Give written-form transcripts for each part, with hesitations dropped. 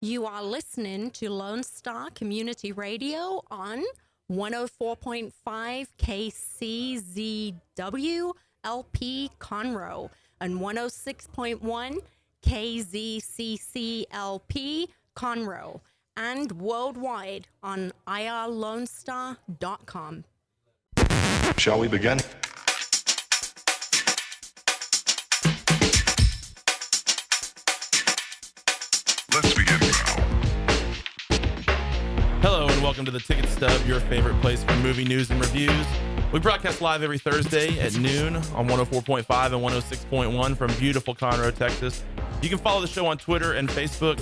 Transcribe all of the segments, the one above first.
You are listening to Lone Star Community Radio on 104.5 KCZW LP Conroe and 106.1 KZCCLP Conroe and worldwide on irlonestar.com. Shall we begin? Let's begin now. Hello and welcome to the Ticket Stub, your favorite place for movie news and reviews. We broadcast live every Thursday at noon on 104.5 and 106.1 from beautiful Conroe, Texas. You can follow the show on Twitter and Facebook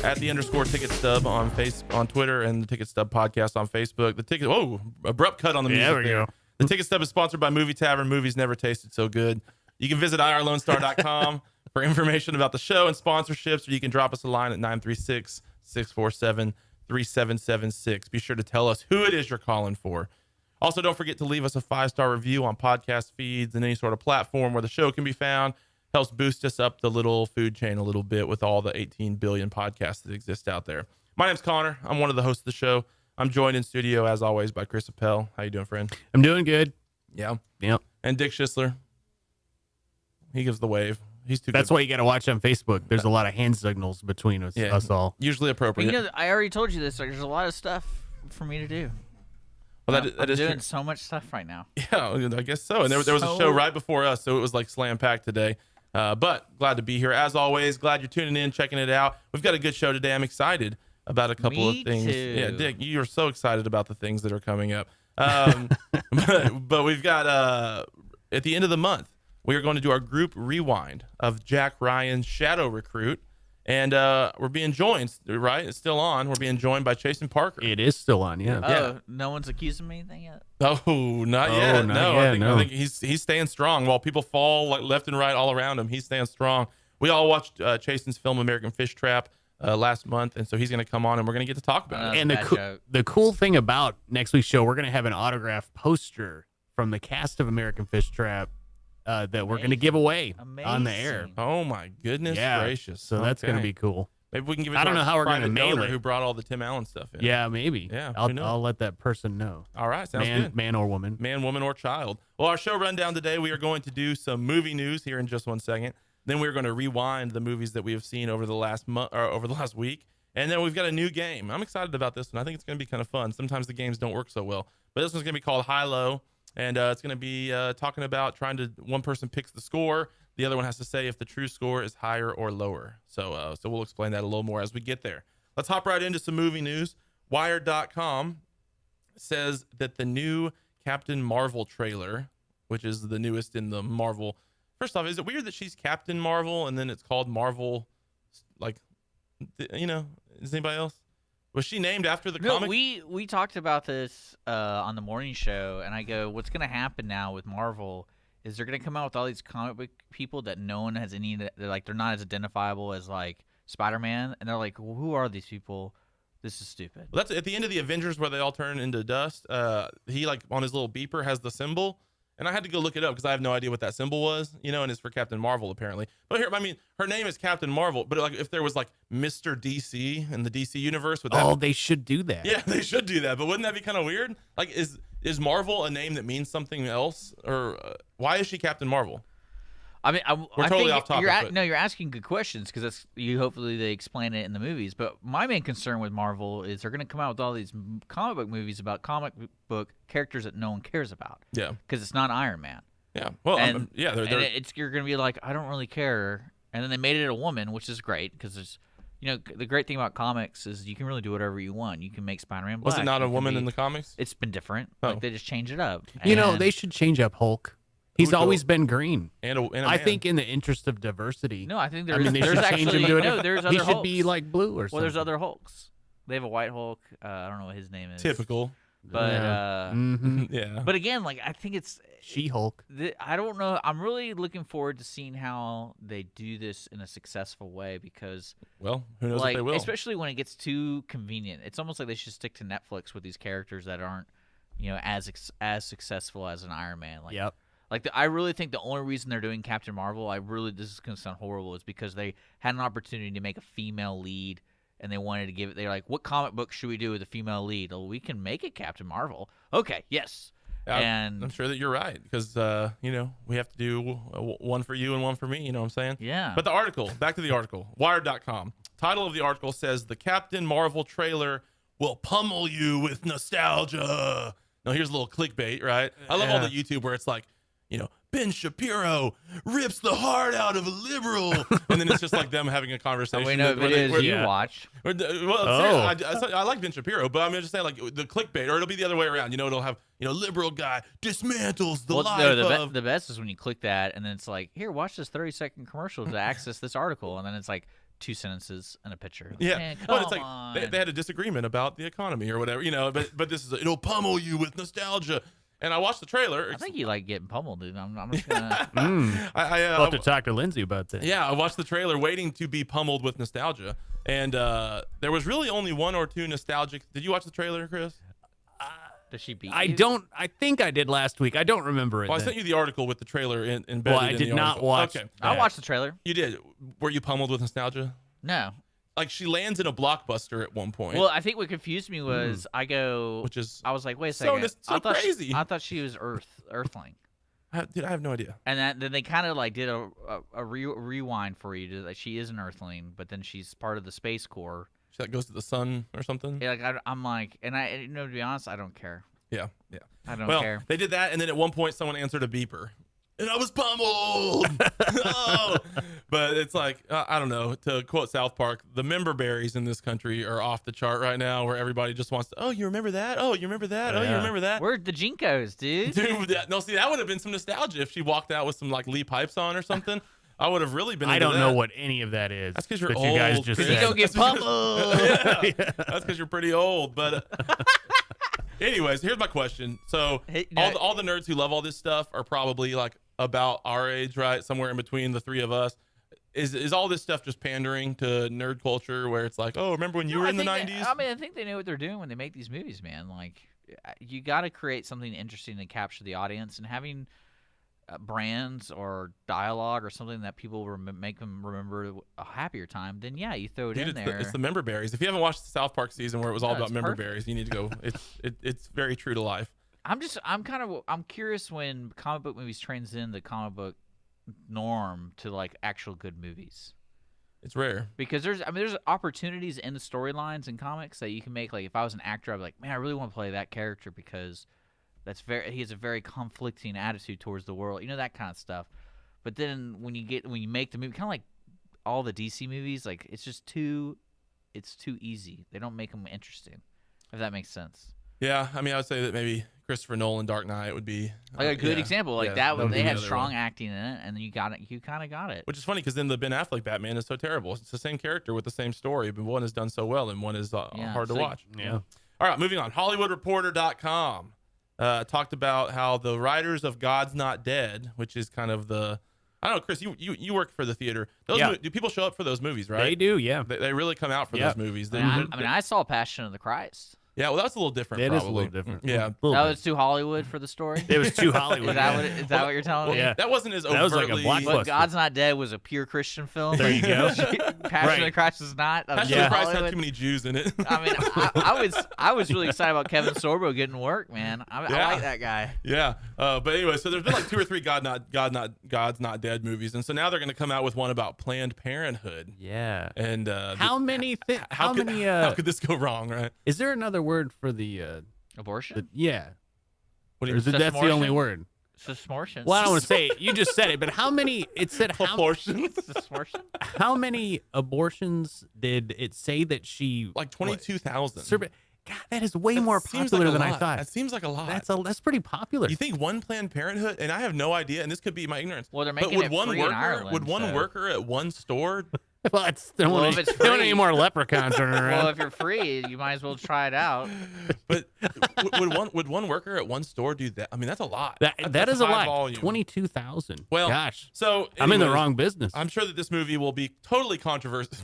at _Ticket Stub on Twitter and the Ticket Stub podcast on Facebook. Abrupt cut on the music. There we go. The Ticket Stub is sponsored by Movie Tavern. Movies never tasted so good. You can visit irlonestar.com for information about the show and sponsorships, or you can drop us a line at 936-647-3776. Be sure to tell us who it is you're calling for. Also, don't forget to leave us a 5-star review on podcast feeds and any sort of platform where the show can be found. Helps boost us up the little food chain a little bit with all the 18 billion podcasts that exist out there. My name's Connor. I'm one of the hosts of the show. I'm joined in studio, as always, by Chris Appel. How you doing, friend? I'm doing good. Yeah. Yep. And Dick Schisler. He gives the wave. He's too That's good. why you got to watch on Facebook. There's a lot of hand signals between us all. Usually But appropriate. you know, I already told you this. Like, there's a lot of stuff for me to do. Well, I'm that is doing true. so much stuff right now. Yeah, I guess so. And there was a show right before us, so it was like slam packed today. But glad to be here as always. Glad you're tuning in, checking it out. We've got a good show today. I'm excited about a couple Me of things. too. Yeah, Dick, you're so excited about the things that are coming up. But we've got at the end of the month, we are going to do our group rewind of Jack Ryan's Shadow Recruit. And we're being joined, right? It's still on. We're being joined by Chasen Parker. It is still on, yeah. Oh, no one's accusing me anything yet? Oh, not Oh, yet. not No, yet, I think he's staying strong. While people fall like left and right all around him, he's staying strong. We all watched Chasen's film American Fish Trap last month, and so he's going to come on, and we're going to get to talk about it. And Bad joke. the cool thing about next week's show, we're going to have an autographed poster from the cast of American Fish Trap that we're going to give away on the air. Amazing. Oh my goodness gracious! So that's going to Okay. be cool. Maybe we can give it. I to don't our know how we're gonna private mail donor it. Who brought all the Tim Allen stuff in? Yeah, maybe. Yeah, who I'll knows? let that person know. All right, sounds good. Man or woman. Man, woman, or child. Well, our show rundown today, we are going to do some movie news here in just 1 second. Then we're going to rewind the movies that we have seen over the last month or over the last week. And then we've got a new game. I'm excited about this one. I think it's going to be kind of fun. Sometimes the games don't work so well, but this one's going to be called High Low, and it's going to be talking about one person picks the score, the other one has to say if the true score is higher or lower. So we'll explain that a little more as we get there. Let's hop right into some movie news. Wired.com says that the new Captain Marvel trailer, which is the newest in the Marvel. First off, is it weird that she's Captain Marvel and then it's called Marvel? Like, is anybody else? Was she named after the No, comic? we talked about this on the morning show, and I go, what's going to happen now with Marvel is they're going to come out with all these comic book people that no one has any, they're not as identifiable as like Spider-Man, and they're like, well, who are these people? This is stupid. Well, that's at the end of the Avengers where they all turn into dust. He like on his little beeper has the symbol, and I had to go look it up because I have no idea what that symbol was, and it's for Captain Marvel apparently. But here, I mean, her name is Captain Marvel, but like if there was like Mr. DC in the DC universe, would that? Oh, they should do that. Yeah, they should do that, but wouldn't that be kind of weird? Like, is Marvel a name that means something else, or why is she Captain Marvel? I mean, I totally think off topic, but- you're asking good questions because that's hopefully they explain it in the movies. But my main concern with Marvel is they're going to come out with all these comic book movies about comic book characters that no one cares about. Yeah, because it's not Iron Man. yeah. Well, And, they're you're going to be like, I don't really care. And then they made it a woman, which is great because there's, the great thing about comics is you can really do whatever you want. You can make Spider-Man black. was it not a You can woman be- in the comics? It's been different. Oh. Like they just change it up. They And- should change up Hulk. He's Who's always Hulk? been green. And a I man. think in the interest of diversity. No, I think I there's, mean, they there's should change actually him to no, there's other He should Hulks. be like blue or Well, something. there's other Hulks. They have a white Hulk. I don't know what his name is. typical. But Mhm. Yeah. but again, like I think it's She-Hulk. I don't know. I'm really looking forward to seeing how they do this in a successful way because, Well, who knows like, if they will? especially when it gets too convenient. It's almost like they should stick to Netflix with these characters that aren't, as successful as an Iron Man. Like, Yep. Like I really think the only reason they're doing Captain Marvel, this is gonna sound horrible, is because they had an opportunity to make a female lead and they wanted to give it. They're like, "What comic book should we do with a female lead?" Oh, we can make it Captain Marvel. Okay, yes. And I'm sure that you're right because we have to do one for you and one for me. You know what I'm saying? yeah. But the article, back to the article, Wired.com. Title of the article says the Captain Marvel trailer will pummel you with nostalgia. Now here's a little clickbait, right? I love all the YouTube where it's like, Ben Shapiro rips the heart out of a liberal, and then it's just like them having a conversation. we know where videos they- you watch. Well, seriously, I like Ben Shapiro, but I'm just saying, like the clickbait, or it'll be the other way around. It'll have liberal guy dismantles the life of. The best is when you click that, and then it's like, here, watch this 30-second commercial to access this article, and then it's like 2 sentences and a picture. Yeah, Man, but it's come like on. they had a disagreement about the economy or whatever, But this is it'll pummel you with nostalgia. And I watched the trailer. I think you like getting pummeled, dude. I'm just gonna. We'll have to talk to Lindsay about that. Yeah, I watched the trailer waiting to be pummeled with nostalgia. And there was really only one or two nostalgic. Did you watch the trailer, Chris? Does she beat I you? don't. I think I did last week. I don't remember it. Well, I then. sent you the article with the trailer embedded Well, I in did the not article. watch. Okay, I that. watched the trailer. you did. Were you pummeled with nostalgia? No. Like she lands in a blockbuster at one point. Well, I think what confused me was I was like, wait a so second. so I thought crazy. I thought she was Earthling. I have no idea. And then they kind of like did a rewind for you. Like she is an Earthling, but then she's part of the Space Corps. That goes to the sun or something. Yeah, like I'm like, and to be honest, I don't care. Yeah. I don't Well, care. they did that, and then at one point, someone answered a beeper, and I was pummeled. Oh. But it's like I don't know. To quote South Park, the member berries in this country are off the chart right now, where everybody just wants to. Oh, you remember that? Oh, you remember that? Oh, you Yeah. remember that? Where's the Jinkos, dude? Dude, that would have been some nostalgia if she walked out with some like Lee pipes on or something. I would have really been. I into don't that. know what any of that is. That's 'cause you're but you guys old, just Chris. You said. go get pummeled. Yeah. That's because you're pretty old. But anyways, here's my question. So Hey, no- all the nerds who love all this stuff are probably like about our age, right? Somewhere in between the three of us. Is all this stuff just pandering to nerd culture where it's like, oh, remember when you were in the 90s? I think they know what they're doing when they make these movies, man. Like, you got to create something interesting to capture the audience, and having brands or dialogue or something that people make them remember a happier time. Then yeah, you throw it Dude, in it's there. it's the member berries. If you haven't watched the South Park season where it was all No, about it's member perfect. berries, you need to go. It's very true to life. I'm curious when comic book movies transcend the comic book norm to like actual good movies. It's rare. Because there's opportunities in the storylines in comics that you can make. Like if I was an actor, I'd be like, man, I really want to play that character because he has a very conflicting attitude towards the world. That kind of stuff. But then when you make the movie, kind of like all the DC movies, like it's too easy. They don't make them interesting. If that makes sense. Yeah, I mean, I would say that maybe Christopher Nolan Dark Knight would be Like a good yeah, example, like yeah, that when would they be the had other strong one. acting in it, and then you kind of got it. Which is funny because then the Ben Affleck Batman is so terrible. It's the same character with the same story, but one is done so well and one is Yeah, hard to so- watch. Yeah. All right, moving on. HollywoodReporter.com talked about how the writers of God's Not Dead, which is kind of the, I don't know, Chris, you work for the theater. Yeah. Do people show up for those movies, right? They do, yeah. They really come out for Yeah. those movies. They- I mean, I saw Passion of the Christ. yeah, well, that's a little different. It probably. is a little different. Yeah. Little That bit. was too Hollywood for the story. It was too Hollywood. Is that what you're telling me? Yeah. That wasn't as That was like a overtly. blockbuster. But God's Not Dead was a pure Christian film. There you go. Passion of the Christ was not. That was Passion too of the Christ had Hollywood. too many Jews in it. I mean, I was really excited about Kevin Sorbo getting work, man. I Yeah. like that guy. Yeah, but anyway, so there's been like 2 or 3 God's Not Dead movies, and so now they're going to come out with one about Planned Parenthood. Yeah. And How many? How could, many? how could this go wrong, right? Is there another word for the? Abortion? Yeah. What do Or you is it, that's the only Sesmortion? word? Susmortion. Well, I don't want to say it. You just said it, but how many? It said how, proportions? Susmortion? how many abortions did it say that she Like 22,000. God, that is way That more seems popular like a than I lot. thought. That seems like a lot. That's pretty popular. You think one Planned Parenthood, and I have no idea, and this could be my ignorance. Well, they're but making would it one free in worker Ireland, would one so- worker at one store? Well, it's there Well, won't if it's there won't free- any more leprechauns running around. Well, if you're free, you might as well try it out. But would one worker at one store do that? I mean, that's a lot. that That's is a high lot. volume. 22,000. Well, gosh, So I'm in the anyways, wrong business. I'm sure that this movie will be totally controversial.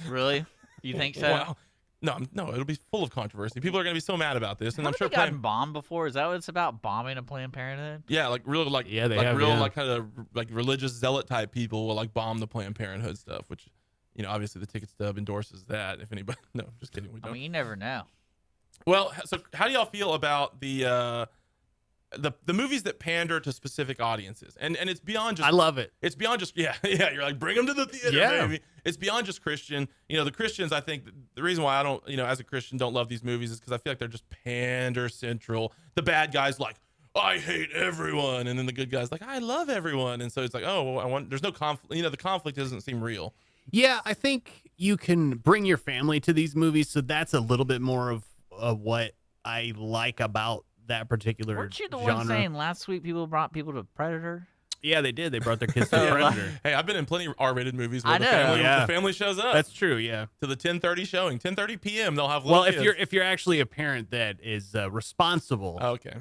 Really? You think so? Wow. No, it'll be full of controversy. People are going to be so mad about this, and I'm Haven't sure they gotten bombed before? Is that what it's about? Bombing a Planned Parenthood? yeah, like real, like Yeah, they like have, real, yeah. like kind of like religious zealot type people will like bomb the Planned Parenthood stuff, which obviously the Ticket Stub endorses that. If anybody, no, just kidding, we I don't. mean, you never know. Well, so how do y'all feel about the movies that pander to specific audiences? And it's beyond just. I love it. It's beyond just yeah. You're like, bring them to the theater, Yeah. baby. It's beyond just Christian. The Christians. I think the reason why I don't, as a Christian, don't love these movies is because I feel like they're just pander central. The bad guys like, I hate everyone, and then the good guys like, I love everyone, and so it's like, oh, well, there's no conflict. The conflict doesn't seem real. Yeah, I think you can bring your family to these movies, so that's a little bit more of what I like about that particular Weren't you the genre. one saying last week people brought people to Predator? Yeah, they did. They brought their kids to Yeah. Predator. Hey, I've been in plenty of R-rated movies where I the know. family, Yeah. the family shows up That's true. Yeah. to the 10:30 showing. 10:30 p.m. They'll have little Well, kids. if you're actually a parent that is responsible, Oh, okay.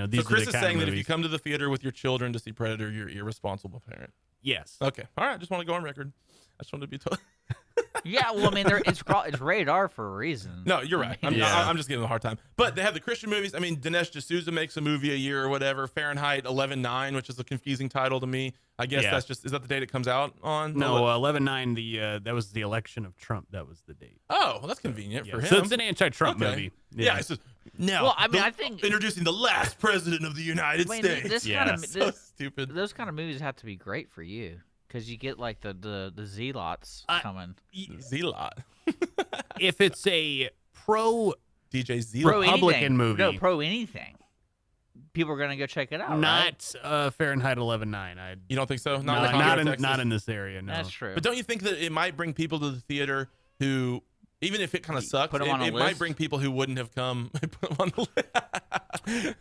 these So Chris are the is kind saying of that if you movies. come to the theater with your children to see Predator, you're a irresponsible parent. Yes. Okay. All right. Just want to go on record. I just wanted to be told. Yeah, well, I mean, it's rated R for a reason. No, you're right. I'm, Yeah. I'm just giving them a hard time. But they have the Christian movies. I mean, Dinesh D'Souza makes a movie a year or whatever. Fahrenheit 11/9, which is a confusing title to me. I guess Yeah. is that the date it comes out on? No, 11/9. That was the election of Trump. That was the date. Oh, well, that's convenient Yeah. for him. So it's an anti-Trump Okay. movie. Yeah. It's just, now, Well, I mean, I think- introducing the last president of the United Wait, States. this Yeah. kind of So stupid. those kind of movies have to be great for you because you get like the zealots coming. Zealot. If it's a pro DJ Zealot. Pro Republican anything. movie. No, pro anything. People are gonna go check it out. right? not Fahrenheit 11/9. You don't think so? No, Not, not Texas? in this area. No. That's true. But don't you think that it might bring people to the theater who, even if it kind of sucks, Put 'em on a it might list? bring people who wouldn't have come. Put 'em on the list.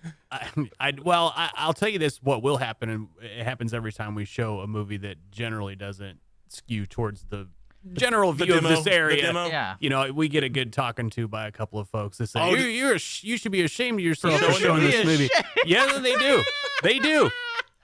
I'll tell you this: what will happen, and it happens every time we show a movie that generally doesn't skew towards the general The view demo, of this the area. demo? Yeah. We get a good talking to by a couple of folks that say, Oh, you should be ashamed of yourself You for should showing be this movie. Yeah, they do. They do.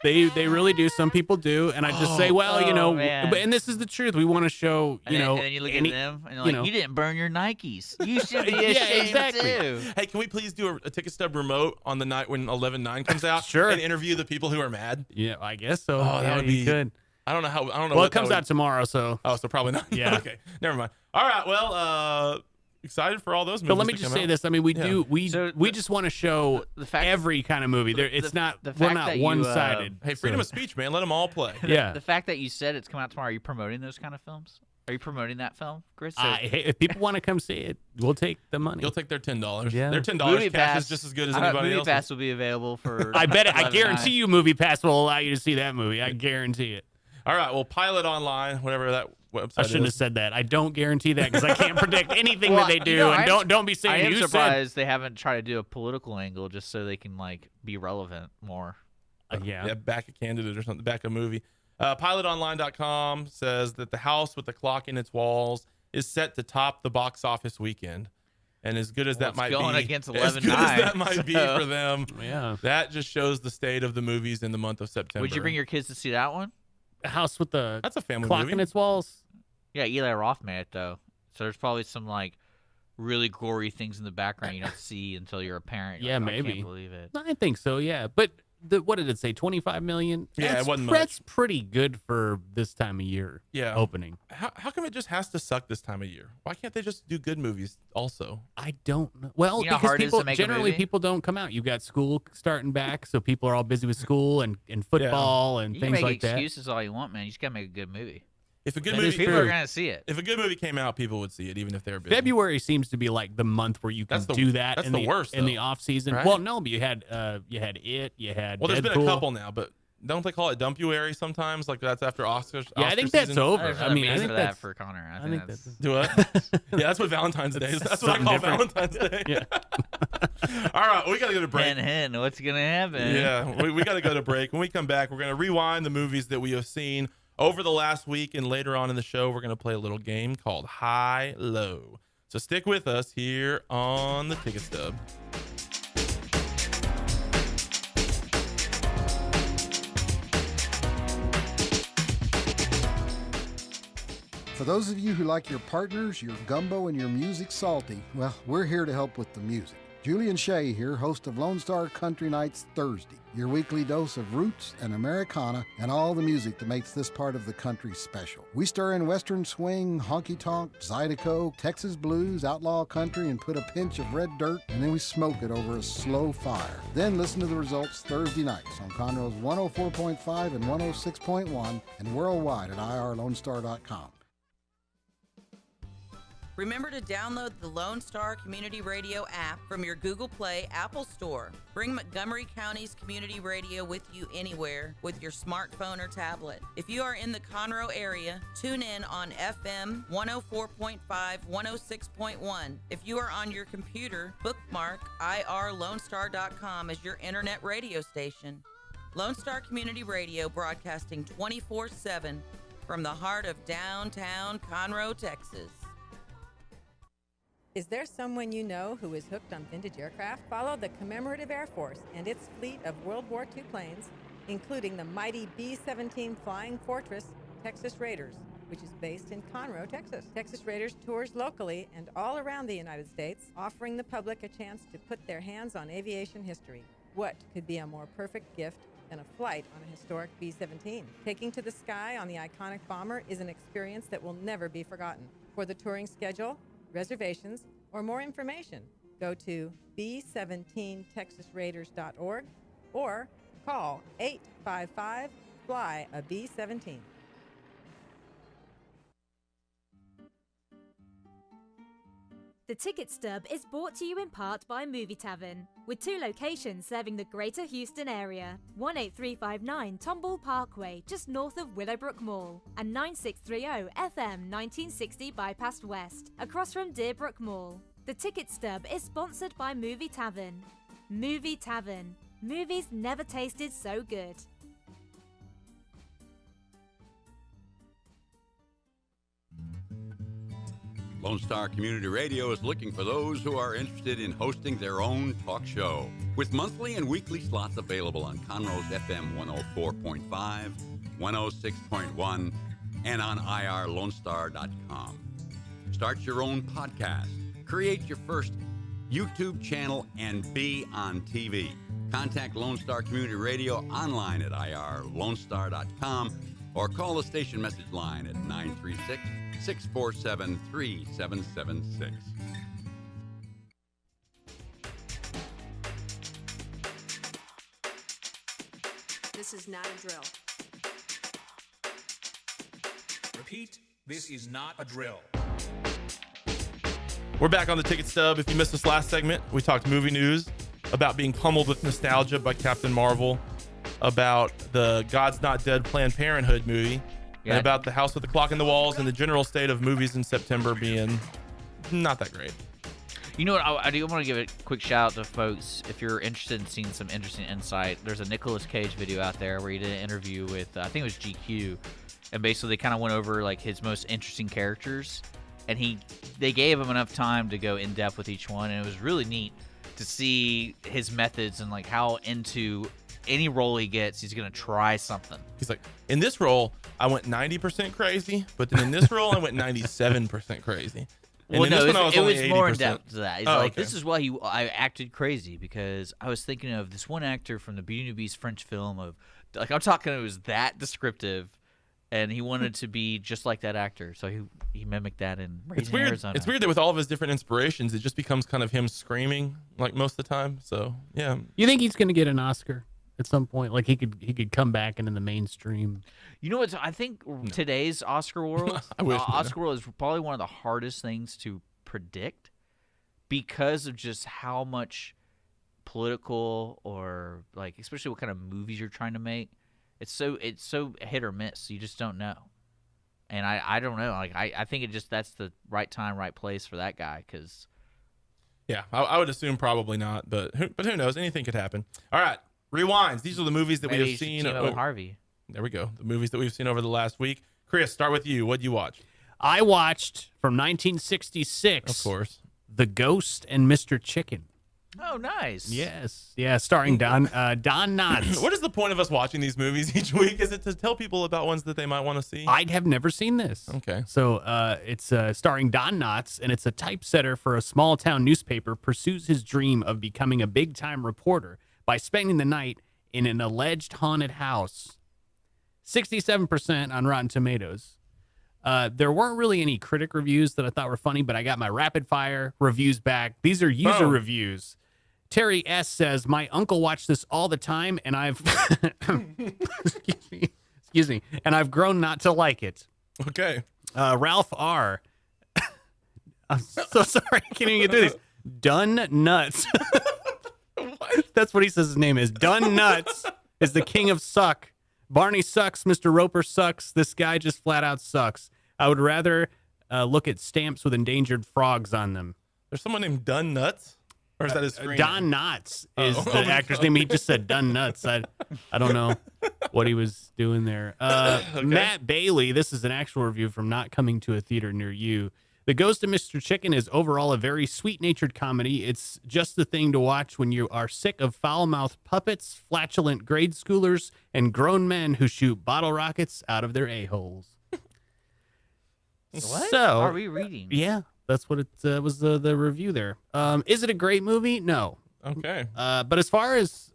They really do. Some people do, and I just say, well, Oh, man. and this is the truth. We want to show, And then you look any- at them and you're you like, know. you didn't burn your Nikes. You should be Yeah, ashamed exactly. too. Hey, can we please do a Ticket Stub remote on the night when 11/9 comes out? Sure. And interview the people who are mad? Yeah, I guess so. Oh, that Yeah, would you be- could. I don't know how. I don't know. Well, what it comes that out tomorrow, so. would, so probably not. Yeah. Okay. Never mind. All right. Well, excited for all those movies. But let me to just come say out. this. I mean, we Yeah. do we So we the- just want to show the fact- every kind of movie. There, it's the- not the we're fact not that you, one-sided. Hey, freedom so- of speech, man. Let them all play. Yeah. The fact that you said it's coming out tomorrow, are you promoting those kind of films? Are you promoting that film, Chris? So Hey, if people want to come see it, we'll take the money. You'll take their $10. Yeah. Their $10 Movie cash Pass is just as good as I thought anybody Movie else. Pass will be available for. I bet it. I 11/9. guarantee you, Movie Pass will allow you to see that movie. I guarantee it. All right. Well, Pilot Online, whatever that website I shouldn't have is. said that. I don't guarantee that because I can't predict anything Well, that they do. you know, and I'm- don't be I saying am you said. surprised they haven't tried to do a political angle just so they can like be relevant more. Yeah. Back a candidate or something, back a movie. Pilotonline.com says that The House with the Clock in Its Walls is set to top the box office weekend. And as good as Well, that it's might going be, against as good as 11/9, that might be so- for them, Yeah. that just shows the state of the movies in the month of September. Would you bring your kids to see that one? House with the That's a family clock movie. in its walls. Yeah, Eli Roth made it though, so there's probably some like really gory things in the background you don't see until you're a parent. You're Yeah, like, I maybe. can't believe it. I think so. Yeah, but what did it say? 25 million. Yeah, it That's- wasn't much. That's pretty good for this time of year. Yeah. Opening. How come it just has to suck this time of year? Why can't they just do good movies also? I don't know. Well, You know how because hard it is people to make a generally movie? people don't come out. You've got school starting back, so people are all busy with school and football and You can things make like that. excuses all you want, man. You just gotta make a good movie. If a good That movie is People true. are gonna see it. if a good movie came out, people would see it, even if they were busy. February seems to be like the month where you can That's the- do that. that's in the worst, in the though, off season. right? Well, no, but you had it, you had. Well, there's been a Deadpool. couple now, but don't they call it Dumpuary sometimes? Like that's after Oscars. Yeah, I Oscar think that's season? over. There's I no mean, I means think for that that's for Connor. I I think think that's. that's. Do what? Yeah, that's what Valentine's Day is. That's what I something call different. Valentine's Day. Yeah. All right, we gotta go to break. Hen, what's gonna happen? Yeah, we got to go to break. When we come back, we're going to rewind the movies that we have seen over the last week. And later on in the show, we're going to play a little game called High Low. So stick with us here on the Ticket Stub. For those of you who like your partners, your gumbo, and your music salty, well, we're here to help with the music. Julian Shea here, host of Lone Star Country Nights Thursday, your weekly dose of roots and Americana and all the music that makes this part of the country special. We stir in Western swing, honky-tonk, Zydeco, Texas blues, outlaw country, and put a pinch of red dirt, and then we smoke it over a slow fire. Then listen to the results Thursday nights on Conroe's 104.5 and 106.1 and worldwide at irlonestar.com. Remember to download the Lone Star Community Radio app from your Google Play Apple Store. Bring Montgomery County's community radio with you anywhere with your smartphone or tablet. If you are in the Conroe area, tune in on FM 104.5, 106.1. If you are on your computer, bookmark irlonestar.com as your internet radio station. Lone Star Community Radio, broadcasting 24/7 from the heart of downtown Conroe, Texas. Is there someone you know who is hooked on vintage aircraft? Follow the Commemorative Air Force and its fleet of World War II planes, including the mighty B-17 Flying Fortress Texas Raiders, which is based in Conroe, Texas. Texas Raiders tours locally and all around the United States, offering the public a chance to put their hands on aviation history. What could be a more perfect gift than a flight on a historic B-17? Taking to the sky on the iconic bomber is an experience that will never be forgotten. For the touring schedule, reservations, or more information, go to b17texasraiders.org or call 855-FLY-A-B-17. The Ticket Stub is brought to you in part by Movie Tavern, with 2 locations serving the greater Houston area, 18359 Tomball Parkway, just north of Willowbrook Mall, and 9630 FM 1960 Bypass West, across from Deerbrook Mall. The Ticket Stub is sponsored by Movie Tavern. Movie Tavern. Movies never tasted so good. Lone Star Community Radio is looking for those who are interested in hosting their own talk show, with monthly and weekly slots available on Conroe's FM 104.5, 106.1, and on irlonestar.com. Start your own podcast, create your first YouTube channel, and be on TV. Contact Lone Star Community Radio online at irlonestar.com or call the station message line at 936-647-3776. This is not a drill. Repeat, this is not a drill. We're back on the Ticket Stub. If you missed this last segment, we talked movie news about being pummeled with nostalgia by Captain Marvel, about the God's Not Dead Planned Parenthood movie, and about the House with the Clock in the Walls, and the general state of movies in September being not that great. You know what? I do want to give a quick shout out to folks. If you're interested in seeing some interesting insight, there's a Nicolas Cage video out there where he did an interview with, I think it was GQ, and basically they kind of went over like his most interesting characters, and they gave him enough time to go in depth with each one, and it was really neat to see his methods and like how into any role he gets, he's gonna try something. He's like, in this role, I went 90% crazy, but then in this role, I went 97% crazy. And Well, no, it was more in 80%. depth to that. He's like, this is why I acted crazy, because I was thinking of this one actor from the Beauty and the Beast French film of, like, I'm talking, it was that descriptive, and he wanted to be just like that actor, so he mimicked that in Raising Arizona. It's weird that with all of his different inspirations, it just becomes kind of him screaming like most of the time. So yeah. You think he's gonna get an Oscar at some point? Like he could come back into the mainstream. You know what? I think today's Oscar world, Oscar world is probably one of the hardest things to predict because of just how much political or like, especially what kind of movies you're trying to make. It's so hit or miss. You just don't know. And I don't know. Like I think that's the right time, right place for that guy. Because yeah, I would assume probably not, but who knows? Anything could happen. All right, rewinds. These are the movies that we have seen. Harvey. There we go. The movies that we've seen over the last week. Chris, start with you. What'd you watch? I watched from 1966. Of course. The Ghost and Mr. Chicken. Oh, nice. Yes. Yeah, starring Don Knotts. What is the point of us watching these movies each week? Is it to tell people about ones that they might want to see? I have never seen this. Okay. So it's starring Don Knotts, and it's a typesetter for a small town newspaper pursues his dream of becoming a big time reporter by spending the night in an alleged haunted house. 67% on Rotten Tomatoes. There weren't really any critic reviews that I thought were funny, but I got my rapid fire reviews back. These are user reviews. Terry S. says, my uncle watched this all the time, and I've excuse me, and I've grown not to like it. Okay. Ralph R. I'm so sorry, I can't even get through this. Dun Nuts. That's what he says his name is. Dun Nuts is the king of suck. Barney sucks. Mr. Roper sucks. This guy just flat out sucks. I would rather look at stamps with endangered frogs on them. There's someone named Dun Nuts? Or is that his screen? Don Knotts is the actor's name. He just said Dun Nuts. I don't know what he was doing there. Okay. Matt Bailey, this is an actual review from Not Coming to a Theater Near You. The Ghost of Mr. Chicken is overall a very sweet-natured comedy. It's just the thing to watch when you are sick of foul-mouthed puppets, flatulent grade schoolers, and grown men who shoot bottle rockets out of their a-holes. What So, are we reading? Yeah, that's what it was the review there. Is it a great movie? No. Okay. But as far as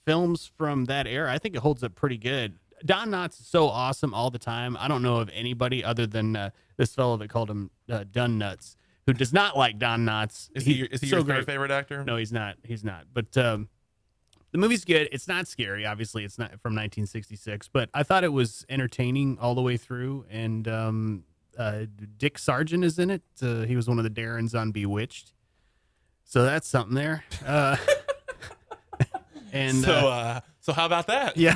films from that era, I think it holds up pretty good. Don Knotts is so awesome all the time. I don't know of anybody other than this fellow that called him Dun Nuts who does not like Don Knotts. Is he so your great. favorite actor? No, he's not. He's not. But the movie's good. It's not scary. Obviously, it's not from 1966. But I thought it was entertaining all the way through. And Dick Sargent is in it. He was one of the Darrens on Bewitched. So that's something there. And so how about that? Yeah.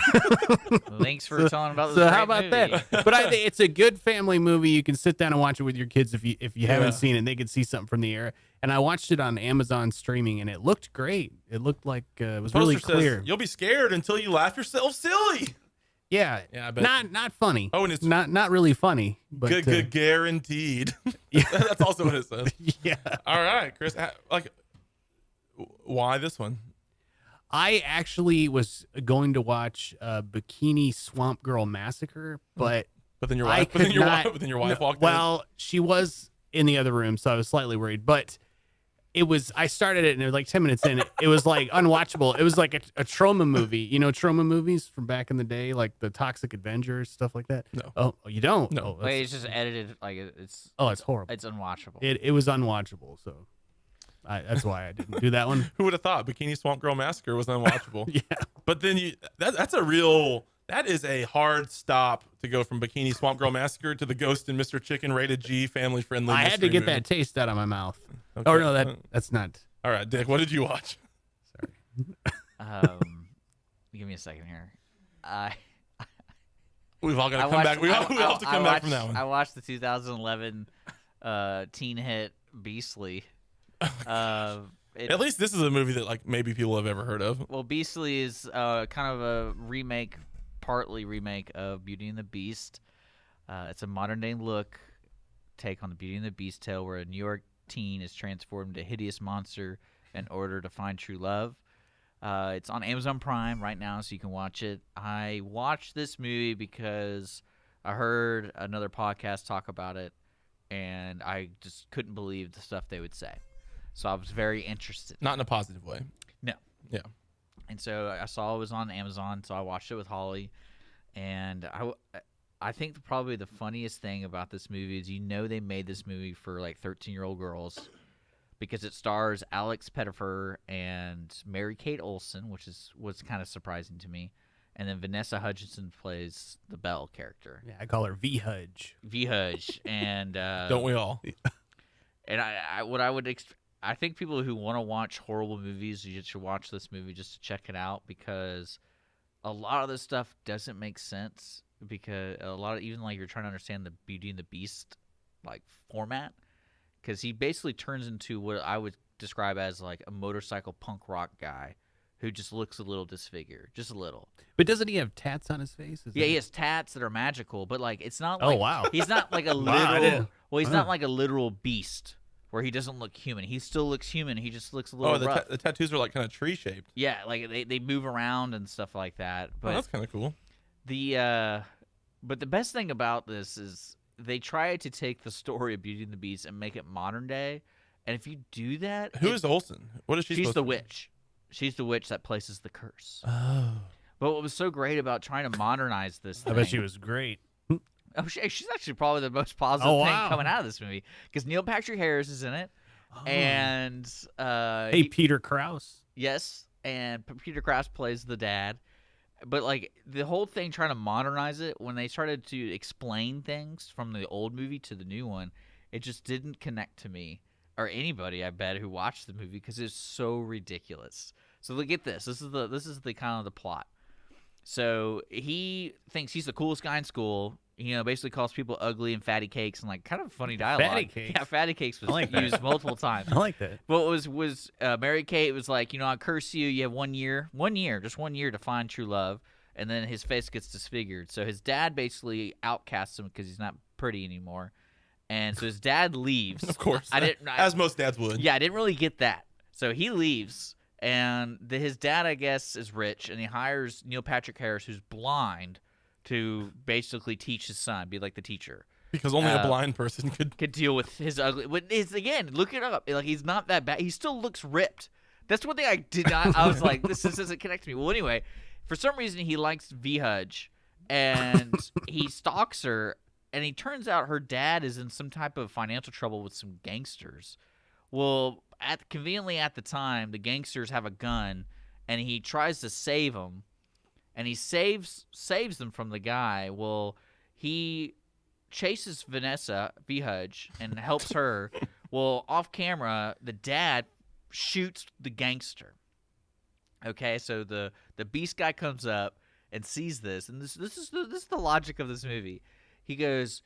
Thanks for telling about this. So great how about movie. that? But I think it's a good family movie. You can sit down and watch it with your kids if you haven't seen it. And they can see something from the era. And I watched it on Amazon streaming, and it looked great. It looked like it was really Poster says, clear. you'll be scared until you laugh yourself silly. Yeah, I bet. not funny. Oh, and it's not really funny. But good guaranteed. Yeah. That's also what it says. Yeah. All right, Chris. Why this one? I actually was going to watch Bikini Swamp Girl Massacre, but then your I wife, could not, walked in. Well, she was in the other room, so I was slightly worried. But it was. I started it, and it was like 10 minutes in. It was like unwatchable. It was like a trauma movie. You know, trauma movies from back in the day, like the Toxic Avenger, stuff like that. No. Oh, you don't? No. Oh, Wait, it's just edited like it's. Oh, it's horrible. It's unwatchable. It was unwatchable. So. That's why I didn't do that one. Who would have thought Bikini Swamp Girl Massacre was unwatchable? Yeah. But then that is a hard stop to go from Bikini Swamp Girl Massacre to the Ghost and Mr. Chicken rated G family friendly. I had to get that taste out of my mouth. Okay. Oh no, that's not. All right, Dick, what did you watch? Sorry. Give me a second here. We've all got to come back. We all have to come back from that one. I watched the 2011 teen hit Beastly. At least this is a movie that like maybe people have ever heard of. Well, Beastly is kind of a remake, partly remake of Beauty and the Beast. It's a modern day take on the Beauty and the Beast tale where a New York teen is transformed into a hideous monster in order to find true love. It's on Amazon Prime right now, so you can watch it. I watched this movie because I heard another podcast talk about it, and I just couldn't believe the stuff they would say. So I was very interested. Not in a positive way. No. Yeah. And so I saw it was on Amazon, so I watched it with Holly. And I think probably the funniest thing about this movie is they made this movie for like 13-year-old girls because it stars Alex Pettyfer and Mary-Kate Olsen, which was kind of surprising to me. And then Vanessa Hudgens plays the Belle character. Yeah, I call her V-Hudge. V-Hudge. And don't we all? And I think people who want to watch horrible movies, you should watch this movie just to check it out because a lot of this stuff doesn't make sense because a lot of even like you're trying to understand the Beauty and the Beast like format because he basically turns into what I would describe as like a motorcycle punk rock guy who just looks a little disfigured, just a little. But doesn't he have tats on his face? He has tats that are magical, but like it's not. Oh, like, wow. He's not like a Wow, literal. Well, he's not like a literal beast. where he doesn't look human. He still looks human. He just looks a little the rough. the tattoos are like kind of tree shaped. Yeah, like they move around and stuff like that. But that's kind of cool. But the best thing about this is they try to take the story of Beauty and the Beast and make it modern day. And if you do that, who is Olsen? What is she? She's supposed the to be? witch. She's the witch that places the curse. Oh. But what was so great about trying to modernize this I thing, bet she was great. Oh, she's actually probably the most positive thing coming out of this movie because Neil Patrick Harris is in it, and Hey, Peter Krause. yes, and Peter Krause plays the dad. But like the whole thing, trying to modernize it, when they started to explain things from the old movie to the new one, it just didn't connect to me or anybody, I bet, who watched the movie because it's so ridiculous. So look at this. This is the kind of the plot. So he thinks he's the coolest guy in school. You know, basically calls people ugly and fatty cakes and like kind of funny dialogue. Fatty cakes? Yeah, fatty cakes was like that. used multiple times. I like that. But it was Mary Kate was like, you know, I curse you. You have 1 year, just 1 year to find true love. And then his face gets disfigured. So his dad basically outcasts him because he's not pretty anymore. And so his dad leaves. Of course, as most dads would. Yeah, I didn't really get that. So he leaves, and his dad, I guess, is rich, and he hires Neil Patrick Harris, who's blind, to basically teach his son, be like the teacher. Because only a blind person could deal with his ugly. Again, look it up. Like he's not that bad. He still looks ripped. That's one thing I did not. I was like, this doesn't connect to me. Well, anyway, for some reason he likes V-Hudge, and he stalks her. And he turns out her dad is in some type of financial trouble with some gangsters. Well, conveniently at the time, the gangsters have a gun, and he tries to save them, and he saves them from the guy. Well, he chases Vanessa V-Hudge and helps her. Well, off camera, the dad shoots the gangster. Okay, so the Beast guy comes up and sees this, and this is the logic of this movie. He goes,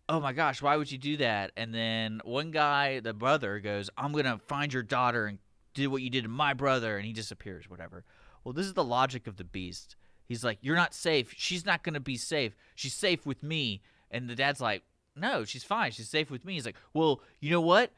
oh my gosh, why would you do that? And then one guy, the brother, goes, I'm going to find your daughter and do what you did to my brother. And he disappears, whatever. Well, this is the logic of the Beast. He's like, you're not safe. She's not going to be safe. She's safe with me. And the dad's like, no, she's fine. She's safe with me. He's like, well, you know what?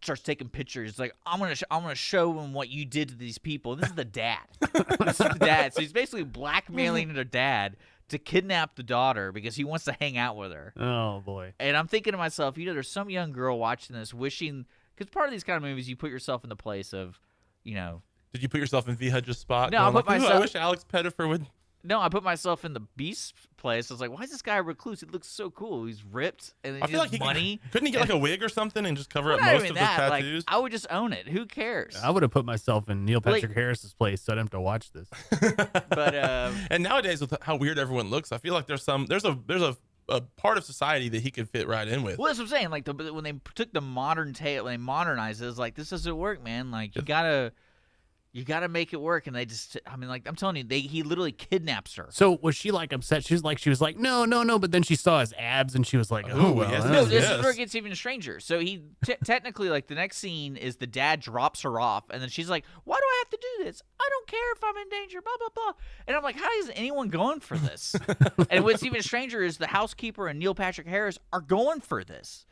Starts taking pictures. He's like, I'm gonna show him what you did to these people. And this is the dad. This is the dad. So he's basically blackmailing their dad to kidnap the daughter because he wants to hang out with her. Oh, boy. And I'm thinking to myself, you know, there's some young girl watching this wishing, because part of these kind of movies, you put yourself in the place of, you know. Did you put yourself in V-Hudge's spot? No, I put myself. I wish Alex Pettyfer would. No, I put myself in the Beast place. I was like, why is this guy a recluse? He looks so cool. He's ripped and he I feel like has money. Couldn't he get like a wig or something and just cover up Not most even of that. the Like, tattoos? I would just own it. Who cares? I would have put myself in Neil Patrick Like- Harris's place so I'd have to watch this. But and nowadays with how weird everyone looks, I feel like there's a part of society that he could fit right in with. well, that's what I'm saying. Like when they took the modern tale, when they modernized it, it's like this doesn't work, man. Like you gotta make it work. And they just, I mean, like I'm telling you, he literally kidnaps her. So was she like upset? She was like, no. But then she saw his abs and she was like, oh, well. yes, No, this yes. is where it gets even stranger. So he technically, like the next scene is the dad drops her off, and then she's like, "Why do I have to do this? I don't care if I'm in danger." Blah blah blah. And I'm like, how is anyone going for this? And what's even stranger is the housekeeper and Neil Patrick Harris are going for this.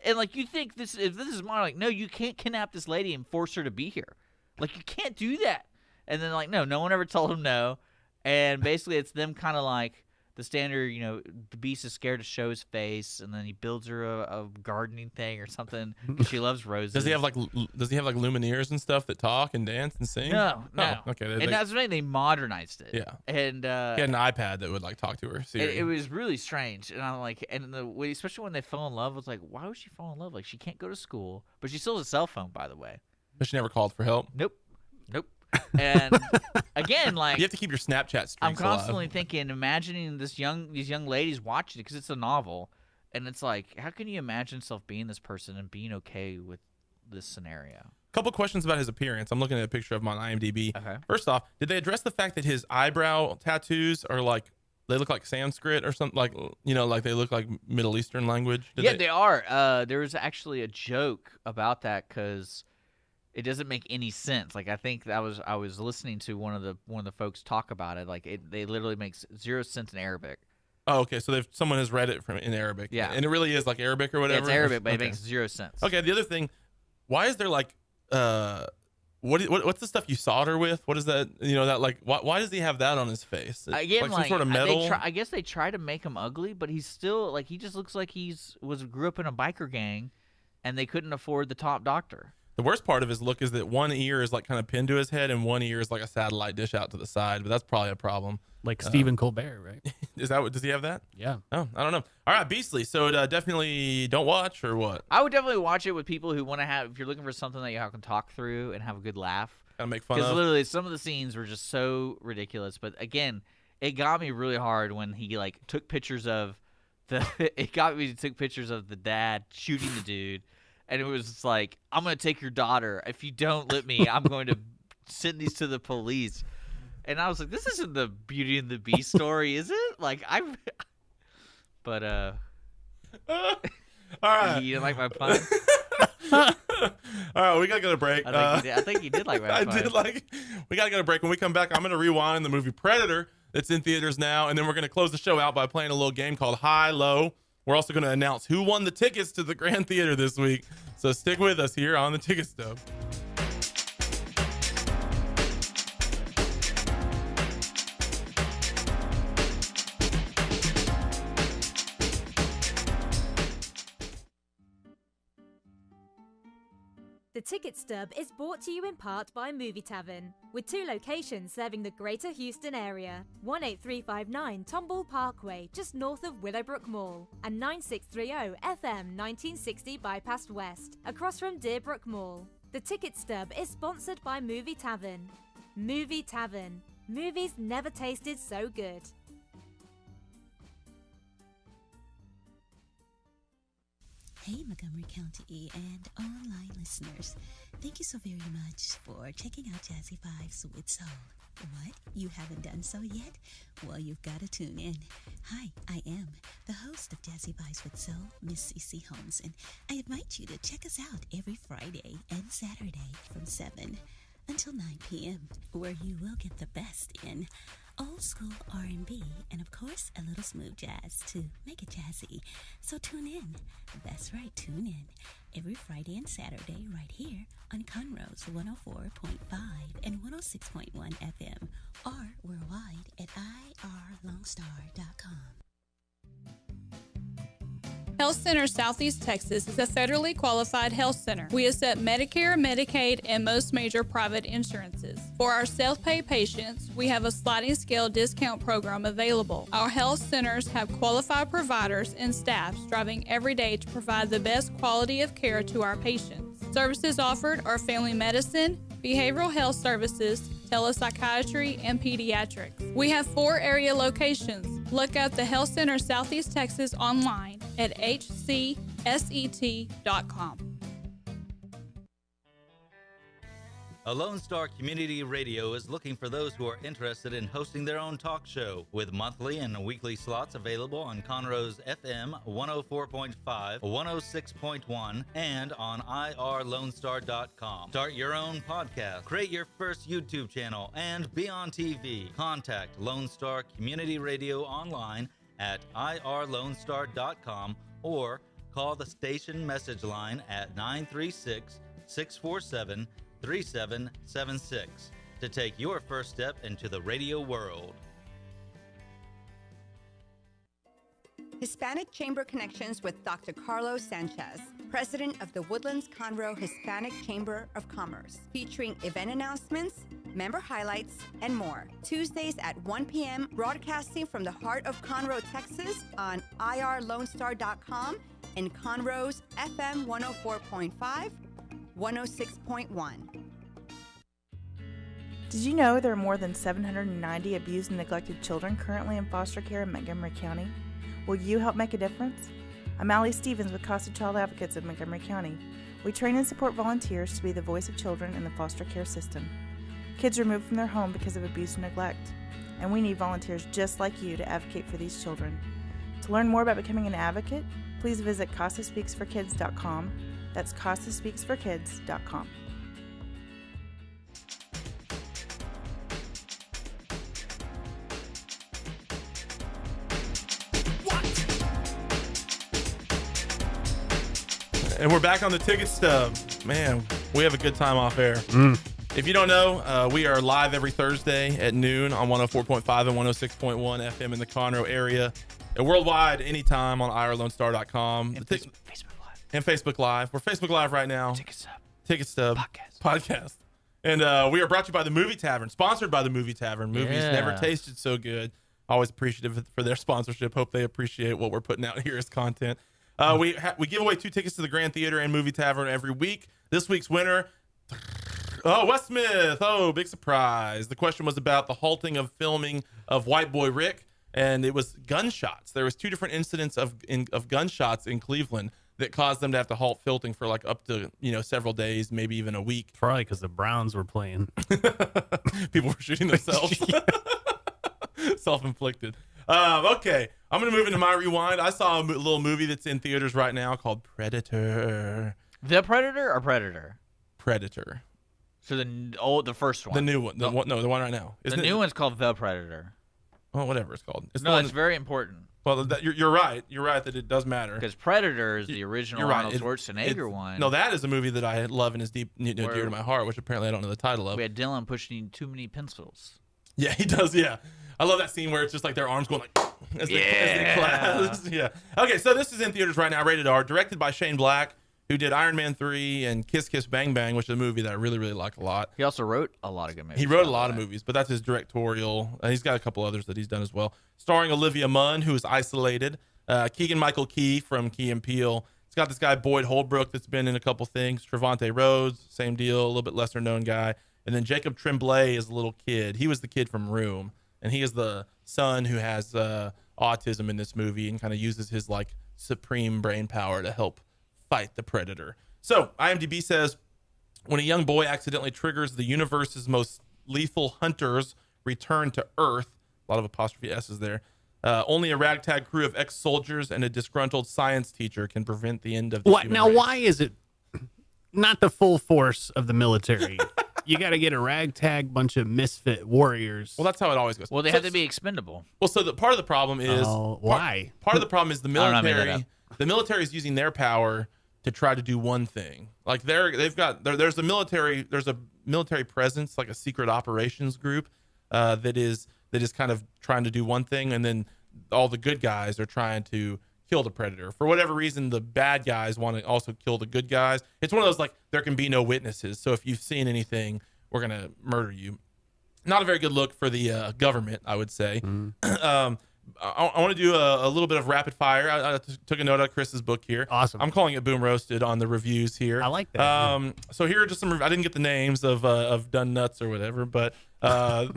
And like you think if this is modern, like no, you can't kidnap this lady and force her to be here. Like you can't do that. And then like no one ever told him no. And basically it's them kind of like the standard, you know, the Beast is scared to show his face, and then he builds her a gardening thing or something because she loves roses. Does he have like Lumineers and stuff that talk and dance and sing? No. Oh, okay. And that's the thing, they modernized it. Yeah. And he had an iPad that would like talk to her. it was really strange. And I'm like, and the way, especially when they fell in love, I was like, why would she fall in love? Like she can't go to school, but she still has a cell phone, by the way. But she never called for help. Nope. And again, like you have to keep your Snapchat streaks I'm constantly alive. thinking, imagining these young ladies watching it because it's a novel, and it's like, how can you imagine yourself being this person and being okay with this scenario? Couple questions about his appearance. I'm looking at a picture of him on IMDb. Okay. First off, did they address the fact that his eyebrow tattoos are like they look like Sanskrit or something, like you know, like they look like Middle Eastern language? They are. There was actually a joke about that because it doesn't make any sense. Like I think I was listening to one of the folks talk about it. Like they literally makes 0 sense in Arabic. Oh, okay. So someone has read it in Arabic. Yeah. And it really is like Arabic or whatever. Yeah, it's Arabic, but Okay. it makes 0 sense. Okay. The other thing, why is there like what's the stuff you solder with? What is that? You know, that like why does he have that on his face? Again, like some sort of metal. I guess they try to make him ugly, but he's still like he just looks like grew up in a biker gang, and they couldn't afford the top doctor. The worst part of his look is that one ear is like kind of pinned to his head, and one ear is like a satellite dish out to the side. But that's probably a problem. Like Stephen Colbert, right? Is that what? Does he have that? Yeah. Oh, I don't know. All right, Beastly. So definitely don't watch or what? I would definitely watch it with people who want to have. If you're looking for something that you can talk through and have a good laugh, Gotta make fun of. because literally some of the scenes were just so ridiculous. But again, it got me really hard when he like took pictures of the. It got me to took pictures of the dad shooting the dude. And it was just like, I'm going to take your daughter. If you don't let me, I'm going to send these to the police. And I was like, this isn't the Beauty and the Beast story, is it? Like, But, all right. You didn't like my pun? All right, we got to go to break. I think you did like my pun. We got to go to break. When we come back, I'm going to rewind the movie Predator that's in theaters now. And then we're going to close the show out by playing a little game called High Low. We're also going to announce who won the tickets to the Grand Theater this week. So stick with us here on the Ticket Stub. The Ticket Stub is brought to you in part by Movie Tavern, with 2 locations serving the greater Houston area. 18359 Tomball Parkway, just north of Willowbrook Mall, and 9630 FM 1960 Bypass West, across from Deerbrook Mall. The Ticket Stub is sponsored by Movie Tavern. Movie Tavern. Movies never tasted so good. Hey Montgomery County and online listeners, thank you so very much for checking out Jazzy Vibes with Soul. What? You haven't done so yet? Well, you've got to tune in. Hi, I am the host of Jazzy Vibes with Soul, Miss CeCe Holmes, and I invite you to check us out every Friday and Saturday from 7 until 9 p.m., where you will get the best in old school R&B, and of course a little smooth jazz to make it jazzy. So tune in. That's right, tune in every Friday and Saturday right here on Conroe's 104.5 and 106.1 FM, or worldwide at irlongstar.com. Health Center Southeast Texas is a federally qualified health center. We accept Medicare, Medicaid, and most major private insurances. For our self-pay patients, we have a sliding scale discount program available. Our health centers have qualified providers and staff striving every day to provide the best quality of care to our patients. Services offered are family medicine, behavioral health services, telepsychiatry, and pediatrics. We have 4 area locations. Look up the Health Center Southeast Texas online at hcset.com. A Lone Star Community Radio is looking for those who are interested in hosting their own talk show, with monthly and weekly slots available on Conroe's FM 104.5, 106.1, and on irlonestar.com. Start your own podcast, create your first YouTube channel, and be on TV. Contact Lone Star Community Radio online at irlonestar.com or call the station message line at 936-647-3776 to take your first step into the radio world. Hispanic Chamber Connections with Dr. Carlos Sanchez, President of the Woodlands Conroe Hispanic Chamber of Commerce, featuring event announcements, member highlights, and more. Tuesdays at 1 p.m., broadcasting from the heart of Conroe, Texas on irlonestar.com and Conroe's FM 104.5, 106.1. Did you know there are more than 790 abused and neglected children currently in foster care in Montgomery County? Will you help make a difference? I'm Allie Stevens with Casa Child Advocates of Montgomery County. We train and support volunteers to be the voice of children in the foster care system. Kids removed from their home because of abuse and neglect, and we need volunteers just like you to advocate for these children. To learn more about becoming an advocate, please visit CasaSpeaksForKids.com. That's CasaSpeaksForKids.com. And we're back on the Ticket Stub. Man, we have a good time off air. If you don't know, we are live every Thursday at noon on 104.5 and 106.1 FM in the Conroe area. And worldwide, anytime on irlonestar.com. And Facebook Live. And Facebook Live. We're Facebook Live right now. Ticket Stub. Podcast. And we are brought to you by the Movie Tavern, sponsored by the Movie Tavern. Movies never tasted so good. Always appreciative for their sponsorship. Hope they appreciate what we're putting out here as content. We give away 2 tickets to the Grand Theater and Movie Tavern every week. This week's winner, Wes Smith. Oh, big surprise. The question was about the halting of filming of White Boy Rick, and it was gunshots. There was 2 different incidents of gunshots in Cleveland that caused them to have to halt filming for like up to several days, maybe even a week. Probably because the Browns were playing. People were shooting themselves. Self-inflicted. Okay, I'm gonna move into my rewind. I saw a little movie that's in theaters right now called Predator. The Predator or Predator? Predator. So the first one. The new one. The one right now. The new one's called The Predator. Well, whatever it's called. It's very important. Well, you're right. You're right that it does matter. Because Predator is the original Arnold Schwarzenegger one. No, that is a movie that I love and is dear to my heart, which apparently I don't know the title of. We had Dylan pushing too many pencils. Yeah, he does. Yeah, I love that scene where it's just like their arms going like as they class. Yeah. Okay, so this is in theaters right now, rated R, directed by Shane Black, who did Iron Man 3 and Kiss Kiss Bang Bang, which is a movie that I really, really like a lot. He also wrote a lot of good movies. He wrote a lot of movies, but that's his directorial. He's got a couple others that he's done as well. Starring Olivia Munn, who is Isolated. Keegan-Michael Key from Key and Peele. It's got this guy, Boyd Holbrook, that's been in a couple things. Trevante Rhodes, same deal, a little bit lesser known guy. And then Jacob Tremblay is a little kid. He was the kid from Room. And he is the son who has autism in this movie and kind of uses his like supreme brain power to help fight the Predator. So IMDb says, when a young boy accidentally triggers the universe's most lethal hunters return to Earth, a lot of apostrophe S's there, only a ragtag crew of ex-soldiers and a disgruntled science teacher can prevent the end of the human race. Why is it not the full force of the military? You got to get a ragtag bunch of misfit warriors. Well, that's how it always goes. Well, they have to be expendable. Well, so part of the problem is why? Part of the problem is the military. The military is using their power to try to do one thing. Like there's a military presence, like a secret operations group that is kind of trying to do one thing, and then all the good guys are trying to kill the Predator. For whatever reason, the bad guys want to also kill the good guys. It's one of those like there can be no witnesses. So if you've seen anything, we're gonna murder you. Not a very good look for the government, I would say. I want to do a little bit of rapid fire. I took a note out of Chris's book here. Awesome. I'm calling it Boom Roasted on the reviews here. I like that. So here are just some. I didn't get the names of Done Nuts or whatever, but here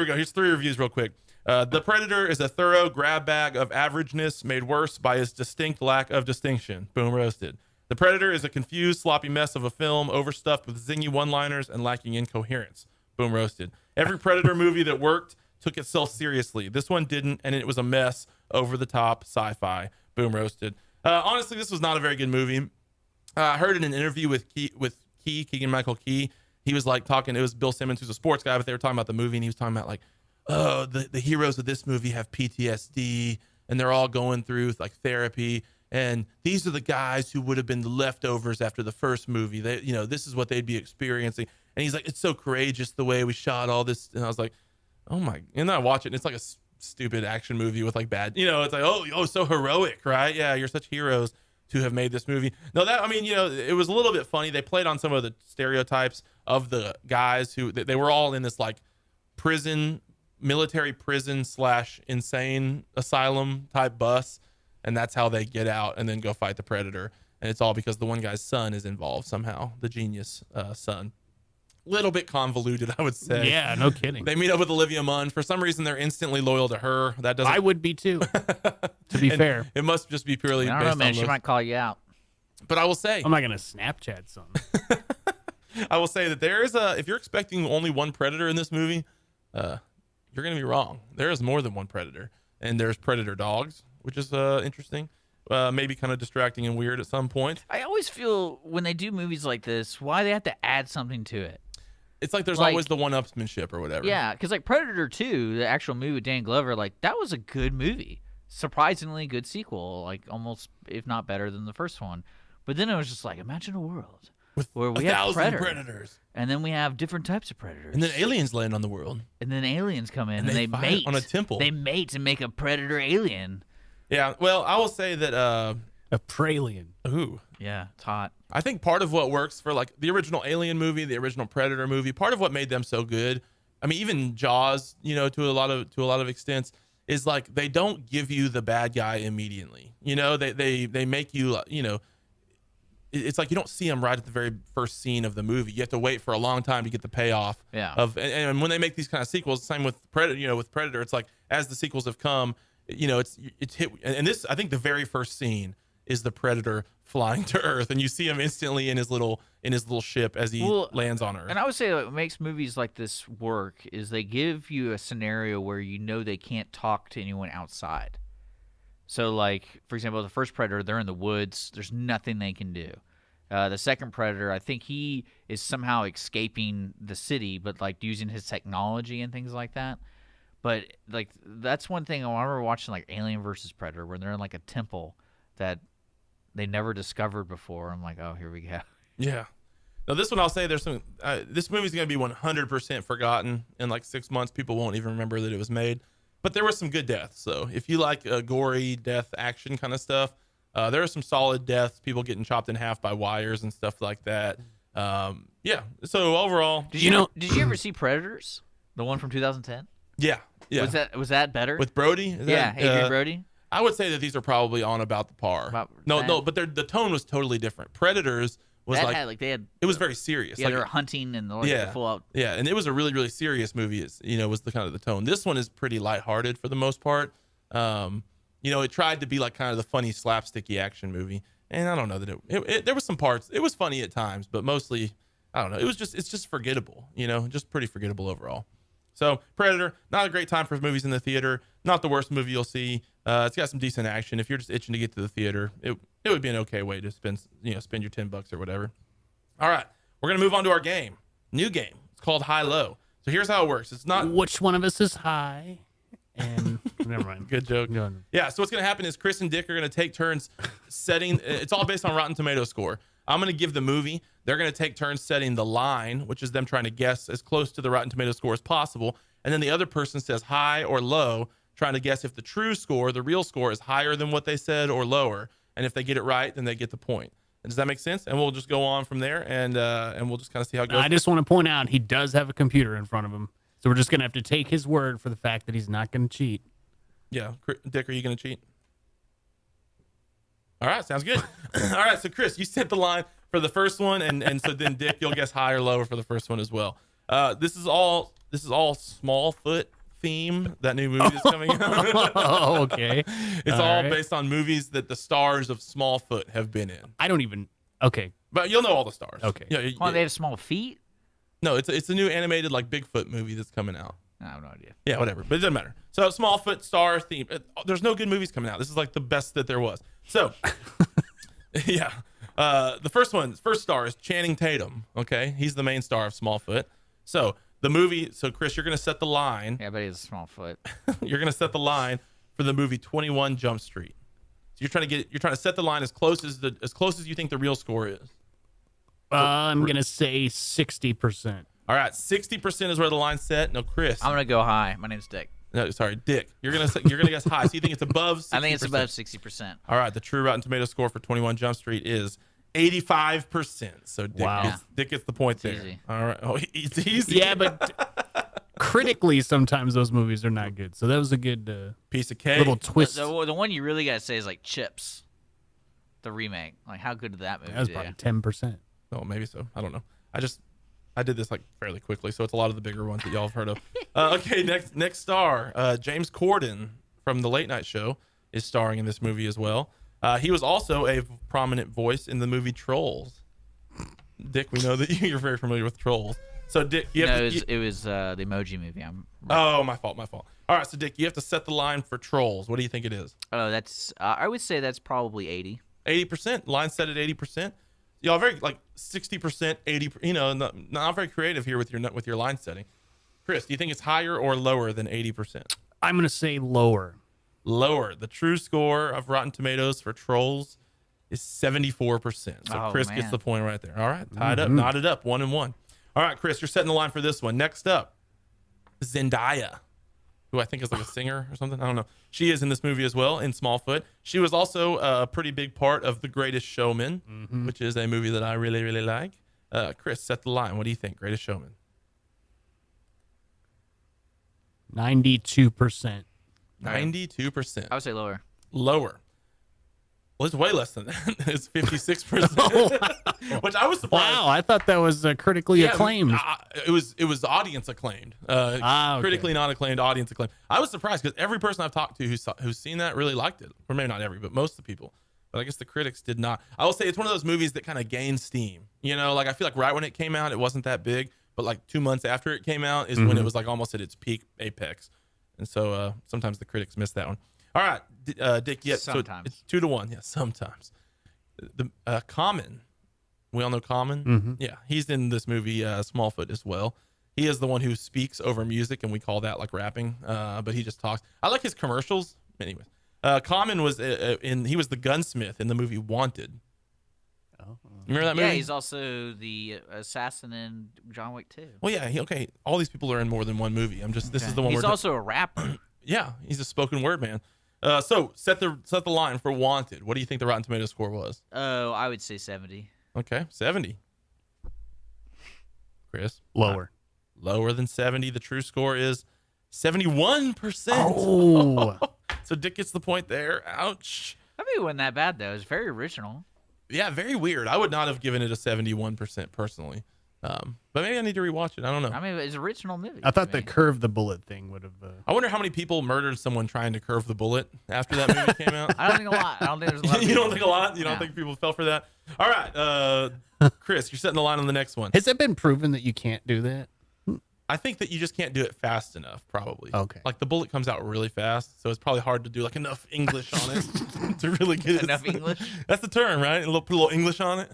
we go. Here's 3 reviews real quick. The Predator is a thorough grab bag of averageness made worse by its distinct lack of distinction. Boom Roasted. The Predator is a confused, sloppy mess of a film overstuffed with zingy one-liners and lacking incoherence. Boom Roasted. Every Predator movie that worked took itself seriously. This one didn't, and it was a mess, over-the-top sci-fi. Boom Roasted. Honestly, this was not a very good movie. I heard in an interview with Keegan-Michael Key, he was like talking, it was Bill Simmons, who's a sports guy, but they were talking about the movie, and he was talking about like, oh, the heroes of this movie have PTSD, and they're all going through like therapy, and these are the guys who would have been the leftovers after the first movie. They, this is what they'd be experiencing. And he's like, it's so courageous the way we shot all this. And I was like, oh my, and I watch it and it's like a stupid action movie with like bad, it's like, oh, so heroic, right? Yeah, you're such heroes to have made this movie. No, it was a little bit funny. They played on some of the stereotypes of the guys who, they were all in this like military prison / insane asylum type bus. And that's how they get out and then go fight the Predator. And it's all because the one guy's son is involved somehow, the genius son. Little bit convoluted, I would say. Yeah, no kidding. They meet up with Olivia Munn. For some reason, they're instantly loyal to her. That doesn't. I would be too. To be fair, it must just be purely. I don't know, man. She might call you out. But I will say, I'm not gonna Snapchat something. I will say that there is if you're expecting only one Predator in this movie, you're gonna be wrong. There is more than one Predator, and there's Predator dogs, which is interesting. Maybe kind of distracting and weird at some point. I always feel when they do movies like this, why they have to add something to it. It's like there's always the one-upsmanship or whatever. Yeah, because like Predator 2, the actual movie with Dan Glover, like that was a good movie. Surprisingly good sequel, like almost, if not better than the first one. But then it was just like, imagine a world where we have 1,000 predators. and then we have different types of predators, And then aliens land on the world. and then aliens come in and they fight mate on a temple. They mate to make a predator alien. Yeah, well, I will say that a pralien. Ooh. Yeah, it's hot. I think part of what works for like the original Alien movie, the original Predator movie, part of what made them so good, I mean, even Jaws, you know, to a lot of extents, is like they don't give you the bad guy immediately. You know, they make you, you know, it's like you don't see him right at the very first scene of the movie. You have to wait for a long time to get the payoff. Yeah. And when they make these kind of sequels, same with Predator. You know, with Predator, it's like as the sequels have come, you know, it's hit. And this, I think, the very first scene is the Predator flying to Earth, and you see him instantly in his little ship as he lands on Earth. And I would say what makes movies like this work is they give you a scenario where you know they can't talk to anyone outside. So, like, for example, the first Predator, they're in the woods. There's nothing they can do. The second Predator, I think he is somehow escaping the city, but, like, using his technology and things like that. But, like, that's one thing I remember watching, like, Alien versus Predator, where they're in, like, a temple that they never discovered before. I'm like, oh, here we go. Yeah. Now, this one, I'll say there's some, this movie's going to be 100% forgotten in like 6 months. People won't even remember that it was made. But there were some good deaths. So if you like gory death action kind of stuff, there are some solid deaths, people getting chopped in half by wires and stuff like that. Yeah. So overall, did you ever see Predators? The one from 2010? Yeah. Yeah. Was that better? With Brody? Adrian Brody? I would say that these are probably on about the par. No, but the tone was totally different. Predators was it was very serious. Yeah, like, they were hunting and full out. Yeah, and it was a really, really serious movie. Was the kind of the tone. This one is pretty lighthearted for the most part. It tried to be like kind of the funny slapsticky action movie, and I don't know that there was some parts. It was funny at times, but mostly, I don't know. It's just forgettable. Just pretty forgettable overall. So Predator, not a great time for movies in the theater. Not the worst movie you'll see. It's got some decent action. If you're just itching to get to the theater, it would be an okay way to spend your $10 or whatever. All right, we're gonna move on to our game. New game. It's called High Low. So here's how it works. It's not which one of us is high. And never mind. Good joke. Yeah. So what's gonna happen is Chris and Dick are gonna take turns setting. It's all based on Rotten Tomatoes score. I'm going to give the movie. They're going to take turns setting the line, which is them trying to guess as close to the Rotten Tomatoes score as possible. And then the other person says high or low, trying to guess if the true score, the real score, is higher than what they said or lower. And if they get it right, then they get the point. Does that make sense? And we'll just go on from there, and we'll just kind of see how it goes. I just want to point out he does have a computer in front of him. So we're just going to have to take his word for the fact that he's not going to cheat. Yeah. Dick, are you going to cheat? All right, sounds good. All right, so Chris, you set the line for the first one, and so then Dick, you'll guess high or lower for the first one as well. This is all Smallfoot theme. That new movie that's coming out. Oh, okay. It's all based on movies that the stars of Smallfoot have been in. I don't even. Okay, but you'll know all the stars. Okay. Yeah, they have small feet. No, it's a new animated like Bigfoot movie that's coming out. I have no idea. Yeah, whatever. But it doesn't matter. So Smallfoot star theme. There's no good movies coming out. This is like the best that there was. So, yeah. The first star is Channing Tatum. Okay, he's the main star of Smallfoot. So the movie. So Chris, you're gonna set the line. Yeah, but he's a small foot. You're gonna set the line for the movie 21 Jump Street. So you're trying to set the line as close as you think the real score is. I'm gonna say 60%. All right, 60% is where the line's set. No, Chris. I'm gonna go high. My name's Dick. No, sorry, Dick. You're gonna guess high. So you think it's above 60%? I think it's above 60%. All right, the true Rotten Tomato score for 21 Jump Street is 85%. So Dick gets the point there. Easy. All right. Oh, it's easy. Yeah, but critically, sometimes those movies are not good. So that was a good piece of cake. Little twist. The one you really gotta say is like Chips, the remake. Like, how good did that movie? That was probably 10%. Oh, maybe so. I don't know. I did this like fairly quickly, so it's a lot of the bigger ones that y'all have heard of. Okay, next star, James Corden from The Late Night Show is starring in this movie as well. He was also a prominent voice in the movie Trolls. Dick, we know that you're very familiar with Trolls. So Dick, it was the Emoji Movie. Oh, my fault. All right, so Dick, you have to set the line for Trolls. What do you think it is? Oh, that's I would say that's probably 80. 80%. Line set at 80%. Y'all very like 60%, 80. Not very creative here with your line setting. Chris, do you think it's higher or lower than 80%? I'm gonna say lower. Lower. The true score of Rotten Tomatoes for Trolls is 74%. So Oh, Chris gets man. the point right there. All right, tied up, knotted up, 1-1. All right, Chris, you're setting the line for this one. Next up, Zendaya, who I think is like a singer or something. I don't know. She is in this movie as well, in Smallfoot. She was also a pretty big part of The Greatest Showman, which is a movie that I really, really like. Chris, set the line. What do you think? Greatest Showman. 92%. 92%. I would say lower. Lower. Well, it's way less than that. It's 56%, which I was surprised. Wow, I thought that was critically acclaimed. It was audience acclaimed. Okay. Critically not acclaimed, audience acclaimed. I was surprised because every person I've talked to who's seen that really liked it. Or maybe not every, but most of the people. But I guess the critics did not. I will say it's one of those movies that kind of gained steam. You know, like I feel like right when it came out, it wasn't that big. But like 2 months after it came out is when it was like almost at its peak apex. And so sometimes the critics miss that one. All right, Dick. Yeah, Sometimes. so it's 2-1. Yeah, sometimes. The Common, we all know Common. Yeah, he's in this movie Smallfoot as well. He is the one who speaks over music, and we call that like rapping. But he just talks. I like his commercials. Anyways, Common was he was the gunsmith in the movie Wanted. Remember that movie? Yeah, he's also the assassin in John Wick 2. Well, yeah. Okay, all these people are in more than one movie. This is the one. He's also a rapper. Yeah, he's a spoken word man. So set the line for Wanted. What do you think the Rotten Tomatoes score was? Oh, I would say 70. Okay, 70. Chris? Lower. Lower than 70. The true score is 71%. Oh. So Dick gets the point there. Ouch. That movie wasn't that bad, though. It was very original. Yeah, very weird. I would not have given it a 71% personally. But maybe I need to rewatch it. I don't know. I mean, it's an original movie. I thought the curve the bullet thing would have. I wonder how many people murdered someone trying to curve the bullet after that movie came out. I don't think a lot. I don't think there's a lot. You don't think a lot? You don't think people fell for that? All right, Chris, you're setting the line on the next one. Has it been proven that you can't do that? I think that you just can't do it fast enough, probably. Okay. Like the bullet comes out really fast, so it's probably hard to do like enough English on it to really get it. Enough English? That's the term, right? Put a little English on it.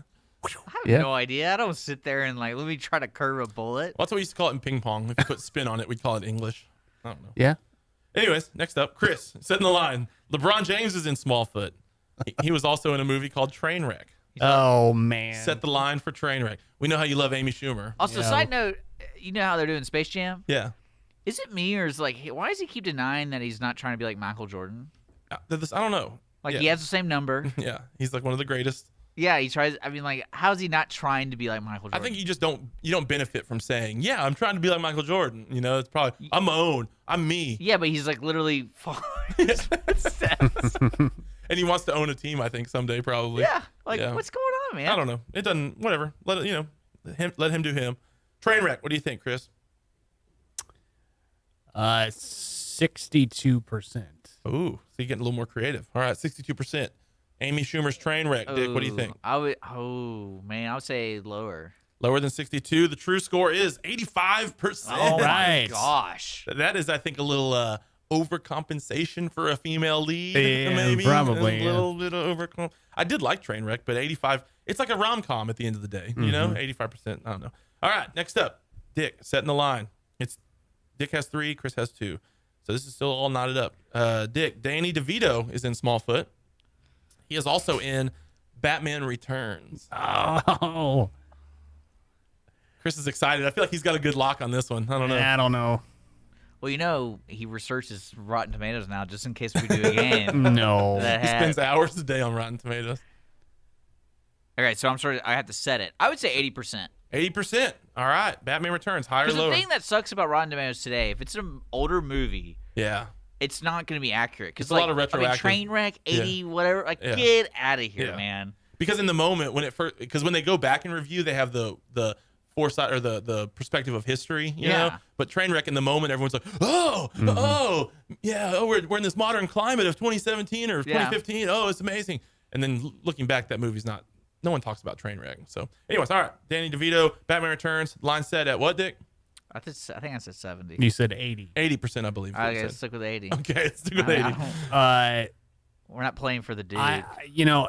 I have no idea. I don't sit there and like, let me try to curve a bullet. Well, that's what we used to call it in ping pong. If you put spin on it, we'd call it English. I don't know. Yeah. Anyways, next up, Chris, setting the line. LeBron James is in Smallfoot. He was also in a movie called Trainwreck. Oh, man. Set the line for Trainwreck. We know how you love Amy Schumer. Also, side note, you know how they're doing Space Jam? Yeah. Is it me or is like, why does he keep denying that he's not trying to be like Michael Jordan? I don't know. Like Yeah. he has the same number. Yeah, he's like one of the greatest. Yeah, he tries. I mean, like, how's he not trying to be like Michael Jordan? I think you just don't benefit from saying, yeah, I'm trying to be like Michael Jordan. You know, it's probably I'm my own. I'm me. Yeah, but he's like literally following his footsteps. And he wants to own a team, I think, someday probably. Yeah. Like, what's going on, man? I don't know. It doesn't. Whatever. Let him do him. Trainwreck. What do you think, Chris? 62%. Ooh, so you're getting a little more creative. All right, 62%. Amy Schumer's Trainwreck. Dick, what do you think? I would. Oh man, I would say lower. Lower than 62. The true score is 85%. Oh my gosh. That is, I think, a little overcompensation for a female lead. Yeah, maybe probably, a little bit of overcomp. I did like Trainwreck, but 85. It's like a rom-com at the end of the day. You know, 85%. I don't know. All right, next up, Dick setting the line. It's Dick has 3, Chris has 2. So this is still all knotted up. Dick, Danny DeVito is in Smallfoot. He is also in Batman Returns. Oh. Chris is excited. I feel like he's got a good lock on this one. I don't know. I don't know. Well, you know, he researches Rotten Tomatoes now just in case we do a game. No. He spends hours a day on Rotten Tomatoes. All right, so I'm sorry, I have to set it. I would say 80%. 80%. All right. Batman Returns, higher or Because the lower? thing that sucks about Rotten Tomatoes today, if it's an older movie, Yeah. it's not going to be accurate. Because It's a lot of retroactive. Trainwreck, 80, Yeah. whatever. Like, Yeah. get out of here, Yeah. man. Because in the moment when when they go back and review, they have the foresight or the perspective of history, you know. But Trainwreck in the moment, everyone's like, we're in this modern climate of 2017 or 2015. Oh, it's amazing. And then looking back, that movie's not. No one talks about Trainwreck. So, anyways, all right. Danny DeVito, Batman Returns, line set at what, Dick? I think I said 70. You said 80. 80%, I believe. I gotta stick with 80. Okay, stick with 80. We're not playing for the dude.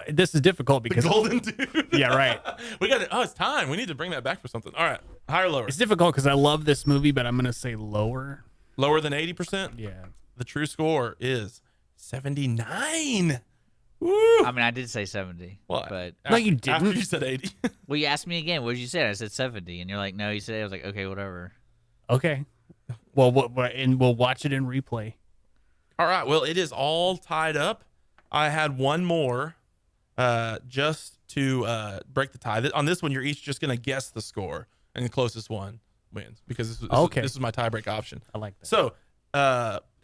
This is difficult because The golden dude. Yeah, right. We got it. Oh, it's time. We need to bring that back for something. All right. Higher or lower? It's difficult because I love this movie, but I'm gonna say lower. Lower than 80%? Yeah. The true score is 79. I mean, I did say 70. What? But No, you didn't. After you said 80. well, you asked me again. What did you say? I said 70, and you're like, no. You said I was like, okay, whatever. Okay. Well, and we'll watch it in replay. All right. Well, it is all tied up. I had one more just to break the tie. On this one, you're each just going to guess the score, and the closest one wins because this is my tiebreak option. I like that. So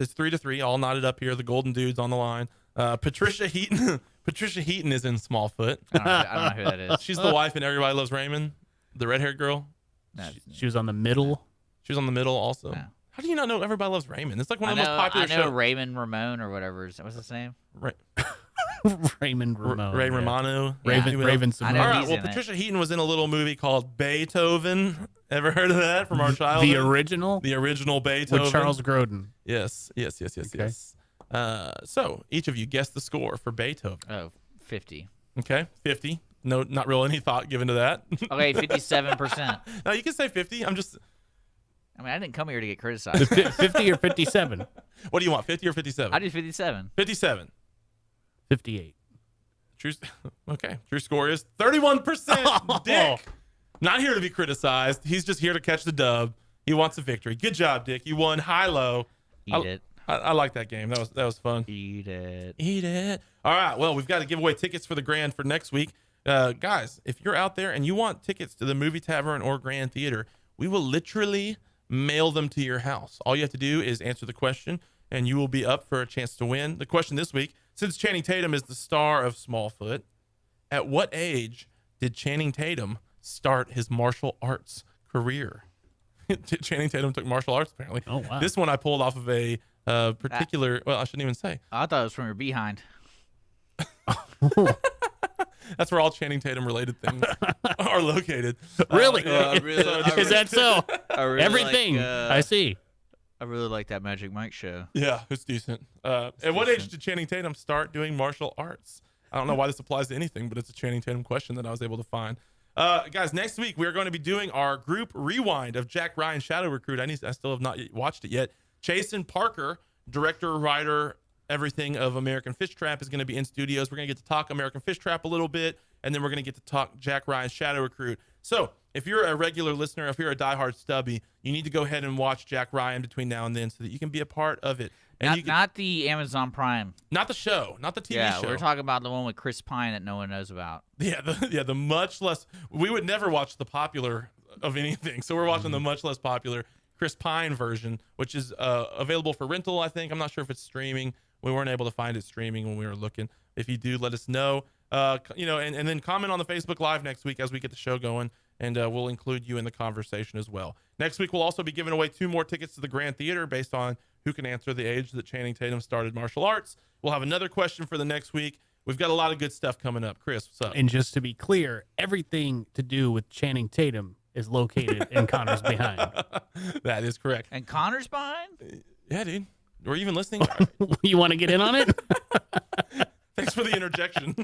it's 3-3, all knotted up here. The Golden Dudes on the line. Patricia Heaton. Patricia Heaton is in Smallfoot. I don't know who that is. She's the wife in Everybody Loves Raymond, the red-haired girl. She was on the middle. She was on the middle also. No. How do you not know Everybody Loves Raymond? It's like one of the most popular I know shows. Raymond Ramon or whatever. What's his name? Raymond Ramon. Ray Romano. Raven Simone. All right. Well, Patricia Heaton was in a little movie called Beethoven. Ever heard of that from our childhood? The original? The original Beethoven. With Charles Grodin. Yes. Okay. So each of you guess the score for Beethoven. Oh, 50. Okay, 50. No, not really any thought given to that. Okay, 57%. No, you can say 50. I mean, I didn't come here to get criticized. 50 or 57? What do you want, 50 or 57? I do 57. 57. 58. Okay. True score is 31%. Dick. Not here to be criticized. He's just here to catch the dub. He wants a victory. Good job, Dick. You won high-low. Eat it. I like that game. That was fun. Eat it. Eat it. All right. Well, we've got to give away tickets for the Grand for next week. Guys, if you're out there and you want tickets to the Movie Tavern or Grand Theater, we will literally mail them to your house. All you have to do is answer the question, and you will be up for a chance to win. The question this week, since Channing Tatum is the star of Smallfoot, at what age did Channing Tatum start his martial arts career? Channing Tatum took martial arts, apparently. Oh, wow. This one I pulled off of a particular, well, I shouldn't even say. I thought it was from your behind. That's where all Channing Tatum related things are located. Really? Is that so? really Everything. I see. I really like that Magic Mike show. Yeah, it's decent. At what age did Channing Tatum start doing martial arts? I don't know why this applies to anything, but it's a Channing Tatum question that I was able to find. Guys, next week we're going to be doing our group rewind of Jack Ryan Shadow Recruit. I still have not watched it yet. Chasen Parker, director, writer, everything of American Fish Trap, is going to be in studios. We're going to get to talk American Fish Trap a little bit, and then we're going to get to talk Jack Ryan Shadow Recruit. So if you're a regular listener, if you're a diehard stubby, you need to go ahead and watch Jack Ryan between now and then so that you can be a part of it. And not the Amazon Prime. Not the show, not the TV show. Yeah, we're talking about the one with Chris Pine that no one knows about. Yeah, the much less. We would never watch the popular of anything, so we're watching the much less popular Chris Pine version, which is available for rental, I think. I'm not sure if it's streaming. We weren't able to find it streaming when we were looking. If you do, let us know. And then comment on the Facebook Live next week as we get the show going, and we'll include you in the conversation as well. Next week, we'll also be giving away 2 more tickets to the Grand Theater based on who can answer the age that Channing Tatum started martial arts. We'll have another question for the next week. We've got a lot of good stuff coming up. Chris, what's up? And just to be clear, everything to do with Channing Tatum is located in Connor's behind. That is correct. And Connor's behind? Yeah, dude. We're even listening. You want to get in on it? Thanks for the interjection.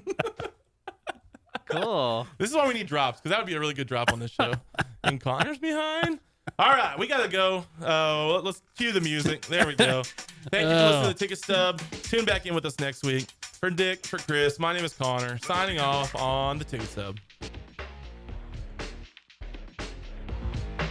Cool. This is why we need drops, because that would be a really good drop on this show. And Connor's behind. All right, we got to go. Let's cue the music. There we go. Thank you for listening to the Ticket Stub. Tune back in with us next week. For Dick, for Chris, my name is Connor, signing off on the Ticket Stub.